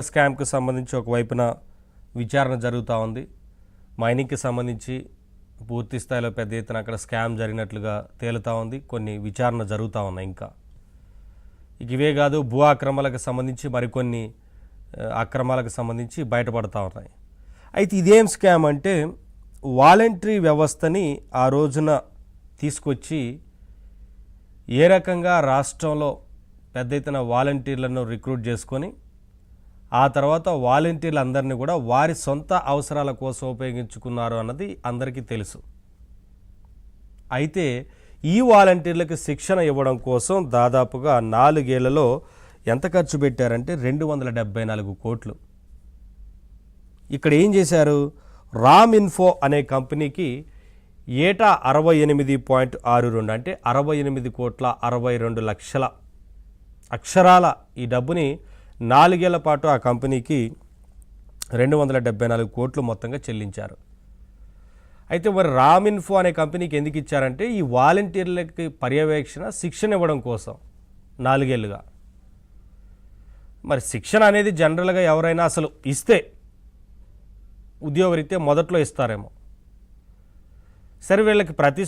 స్కామ్కి సంబంధించి ఒకవైపున విచారణ జరుగుతూ ఉంది. మైనింగ్కి సంబంధించి పూర్తి స్థాయిలో పెద్ద ఎత్తున అక్కడ స్కామ్ జరిగినట్లుగా తేలుతూ ఉంది. కొన్ని విచారణ జరుగుతూ ఉన్నాయి. ఇంకా ఇవే కాదు, భూ ఆక్రమణలకు సంబంధించి మరికొన్ని అక్రమాలకు సంబంధించి బయటపడుతూ ఉన్నాయి. అయితే ఇదేం స్కామ్ అంటే, వాలంటరీ వ్యవస్థని ఆ రోజున తీసుకొచ్చి ఏ రకంగా రాష్ట్రంలో పెద్ద ఎత్తున వాలంటీర్లను రిక్రూట్ చేసుకొని ఆ తర్వాత వాలంటీర్లందరినీ కూడా వారి సొంత అవసరాల కోసం ఉపయోగించుకున్నారు అన్నది అందరికీ తెలుసు. అయితే ఈ వాలంటీర్లకు శిక్షణ ఇవ్వడం కోసం దాదాపుగా 4 ఏళ్లలో ఎంత ఖర్చు పెట్టారంటే 274 కోట్లు. ఇక్కడ ఏం చేశారు, రామ్ ఇన్ఫో అనే కంపెనీకి ఏటా 68.62 అంటే 68,62,00,000 అక్షరాల ఈ డబ్బుని 4 ఏళ్ల పాటు ఆ కంపెనీకి 274 కోట్లు మొత్తంగా చెల్లించారు. అయితే మరి రామ్ ఇన్ఫో అనే కంపెనీకి ఎందుకు ఇచ్చారంటే, ఈ వాలంటీర్లకి పర్యవేక్షణ శిక్షణ ఇవ్వడం కోసం 4 ఏళ్ళుగా. మరి శిక్షణ అనేది జనరల్గా ఎవరైనా అసలు ఇస్తే ఉద్యోగరీత్యా మొదట్లో ఇస్తారేమో. సరే, వీళ్ళకి ప్రతి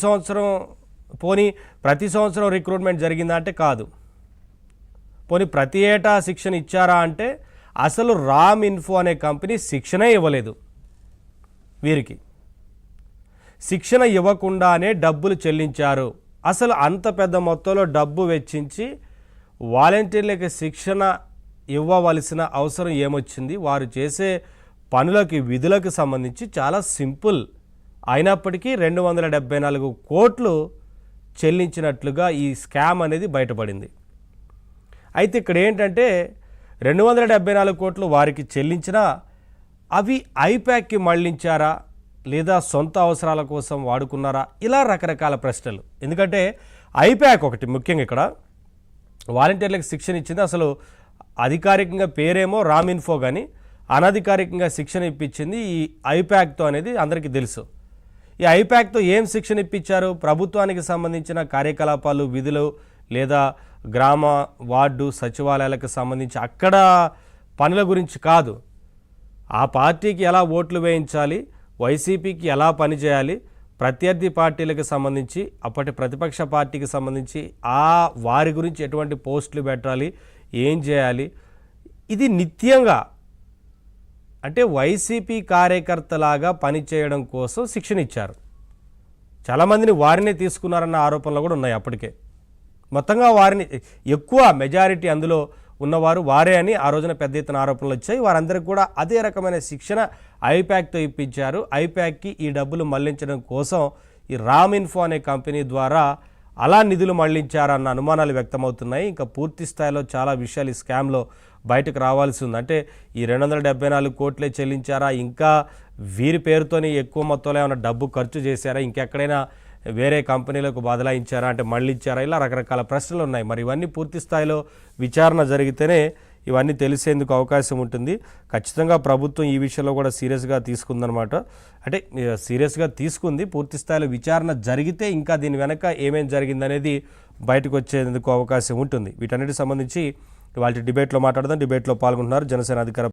సంవత్సరం రిక్రూట్మెంట్ జరిగిందా అంటే కాదు. పోనీ ప్రతి ఏటా శిక్షణ ఇచ్చారా అంటే అసలు రామ్ ఇన్ఫో అనే కంపెనీ శిక్షణే ఇవ్వలేదు. వీరికి శిక్షణ ఇవ్వకుండానే డబ్బులు చెల్లించారు. అసలు అంత పెద్ద మొత్తంలో డబ్బు వెచ్చించి వాలంటీర్లకు శిక్షణ ఇవ్వవలసిన అవసరం ఏమొచ్చింది? వారు చేసే పనులకి విధులకు సంబంధించి చాలా సింపుల్ అయినప్పటికీ 274 కోట్లు చెల్లించినట్లుగా ఈ స్కామ్ అనేది బయటపడింది. అయితే ఇక్కడ ఏంటంటే 274 కోట్లు వారికి చెల్లించినా అవి ఐప్యాక్కి మళ్లించారా లేదా సొంత అవసరాల కోసం వాడుకున్నారా, ఇలా రకరకాల ప్రశ్నలు. ఎందుకంటే ఐప్యాక్ ఒకటి ముఖ్యంగా ఇక్కడ వాలంటీర్లకు శిక్షణ ఇచ్చింది. అసలు అధికారికంగా పేరేమో రామ్ ఇన్ఫో, కానీ అనధికారికంగా శిక్షణ ఇప్పించింది ఈ ఐప్యాక్తో అనేది అందరికీ తెలుసు. ఈ ఐప్యాక్తో ఏం శిక్షణ ఇప్పించారు? ప్రభుత్వానికి సంబంధించిన కార్యకలాపాలు, విధులు లేదా గ్రామ వార్డు సచివాలయాలకు సంబంధించి అక్కడ పనుల గురించి కాదు. ఆ పార్టీకి ఎలా ఓట్లు వేయించాలి, వైసీపీకి ఎలా పనిచేయాలి, ప్రత్యర్థి పార్టీలకు సంబంధించి అప్పటి ప్రతిపక్ష పార్టీకి సంబంధించి వారి గురించి ఎటువంటి పోస్టులు పెట్టాలి, ఏం చేయాలి, ఇది నిత్యంగా అంటే వైసీపీ కార్యకర్తలాగా పనిచేయడం కోసం శిక్షణ ఇచ్చారు. చాలామందిని వారినే తీసుకున్నారన్న ఆరోపణలు కూడా ఉన్నాయి. అప్పటికే మొత్తంగా వారిని ఎక్కువ మెజారిటీ అందులో ఉన్నవారు వారే అని ఆ రోజున పెద్ద ఎత్తున ఆరోపణలు వచ్చాయి. వారందరికీ కూడా అదే రకమైన శిక్షణ ఐప్యాక్తో ఇప్పించారు. ఐప్యాక్కి ఈ డబ్బులు మళ్లించడం కోసం ఈ రామ్ ఇన్ఫో అనే కంపెనీ ద్వారా అలా నిధులు మళ్లించారన్న అనుమానాలు వ్యక్తమవుతున్నాయి. ఇంకా పూర్తి స్థాయిలో చాలా విషయాలు ఈ స్కామ్లో బయటకు రావాల్సి ఉంది. అంటే ఈ 274 కోట్లే చెల్లించారా, ఇంకా వీరి పేరుతోనే ఎక్కువ మొత్తంలో ఏమైనా డబ్బు ఖర్చు చేశారా, ఇంకెక్కడైనా వేరే కంపెనీలకు బదలాయించారా అంటే మళ్ళించారా, ఇలా రకరకాల ప్రశ్నలు ఉన్నాయి. మరి ఇవన్నీ పూర్తి స్థాయిలో విచారణ జరిగితేనే ఇవన్నీ తెలిసేందుకు అవకాశం ఉంటుంది. ఖచ్చితంగా ప్రభుత్వం ఈ విషయంలో కూడా సీరియస్గా తీసుకుందనమాట. అంటే సీరియస్గా తీసుకుంది. పూర్తి స్థాయిలో విచారణ జరిగితే ఇంకా దీని వెనక ఏమేం జరిగిందనేది బయటకు వచ్చేందుకు అవకాశం ఉంటుంది. వీటన్నిటికి సంబంధించి వాళ్ళ డిబేట్లో మాట్లాడదాం. డిబేట్లో పాల్గొంటున్నారు జనసేన అధికార